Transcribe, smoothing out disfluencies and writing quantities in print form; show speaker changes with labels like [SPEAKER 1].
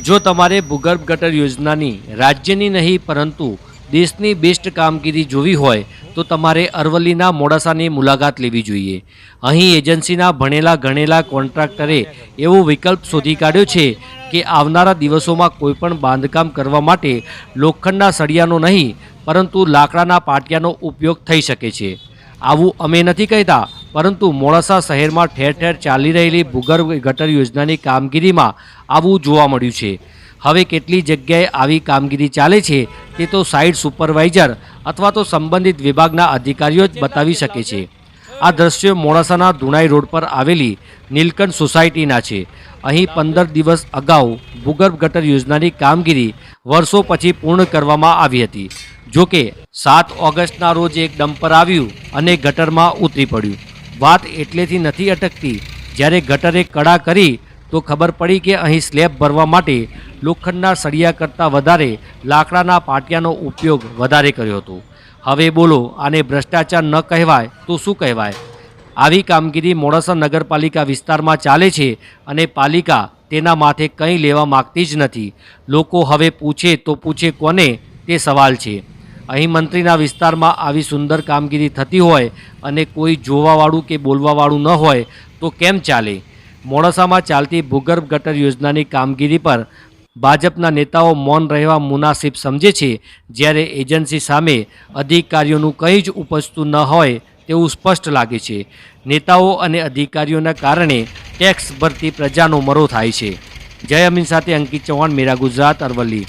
[SPEAKER 1] જો તમારે ભૂગર્ભ ગટર યોજનાની રાજ્યની નહીં પરંતુ દેશની બેસ્ટ કામગીરી જોવી હોય તો તમારે અરવલ્લીના મોડાસાની મુલાકાત લેવી જોઈએ. અહીં એજન્સીના ભણેલા ગણેલા કોન્ટ્રાક્ટરે એવો વિકલ્પ શોધી કાઢ્યો છે કે આવનારા દિવસોમાં કોઈપણ બાંધકામ કરવા માટે લોખંડના સળિયાનો નહીં પરંતુ લાકડાના પાટિયાનો ઉપયોગ થઈ શકે છે. આવું અમે નથી કહેતા, પરંતુ મોડાસા શહેરમાં ઠેર ઠેર ચાલી રહેલી ભૂગર્ભ ગટર યોજનાની કામગીરીમાં આવું જોવા મળ્યું છે. હવે કેટલી જગ્યાએ આવી કામગીરી ચાલે છે તે તો સાઇટ સુપરવાઇઝર અથવા તો સંબંધિત વિભાગના અધિકારીઓ જ બતાવી શકે છે. આ દ્રશ્યો મોડાસાના ધુણાઈ રોડ પર આવેલી નીલકંઠ સોસાયટીના છે. અહીં 15 દિવસ અગાઉ ભૂગર્ભ ગટર યોજનાની કામગીરી વર્ષો પછી પૂર્ણ કરવામાં આવી હતી. જોકે 7 ઓગસ્ટના રોજ એક ડમ્પર આવ્યું અને ગટરમાં ઉતરી પડ્યું. વાત એટલેથી નથી અટકતી. જ્યારે ગટરે કડા કરી તો ખબર પડી કે અહીં સ્લેબ ભરવા માટે લોખંડના સળિયા કરતાં વધારે લાકડાના પાટિયાનો ઉપયોગ વધારે કર્યો હતો. હવે બોલો, આને ભ્રષ્ટાચાર ન કહેવાય તો શું કહેવાય? આવી કામગીરી મોડાસા નગરપાલિકા વિસ્તારમાં ચાલે છે અને પાલિકા તેના માથે કંઈ લેવા માગતી જ નથી. લોકો હવે પૂછે તો પૂછે કોને, તે સવાલ છે. અહીં મંત્રીના વિસ્તારમાં આવી સુંદર કામગીરી થતી હોય અને કોઈ જોવાવાળું કે બોલવાવાળું ન હોય તો કેમ ચાલે? મોડાસામાં ચાલતી ભૂગર્ભ ગટર યોજનાની કામગીરી પર ભાજપના નેતાઓ મૌન રહેવા મુનાસિબ સમજે છે, જ્યારે એજન્સી સામે અધિકારીઓનું કંઈ જ ઉપજતું ન હોય તેવું સ્પષ્ટ લાગે છે. નેતાઓ અને અધિકારીઓના કારણે ટેક્સ ભરતી પ્રજાનો મરો થાય છે. જય અમીન સાથે અંકિત ચૌહાણ, મેરા ગુજરાત, અરવલ્લી.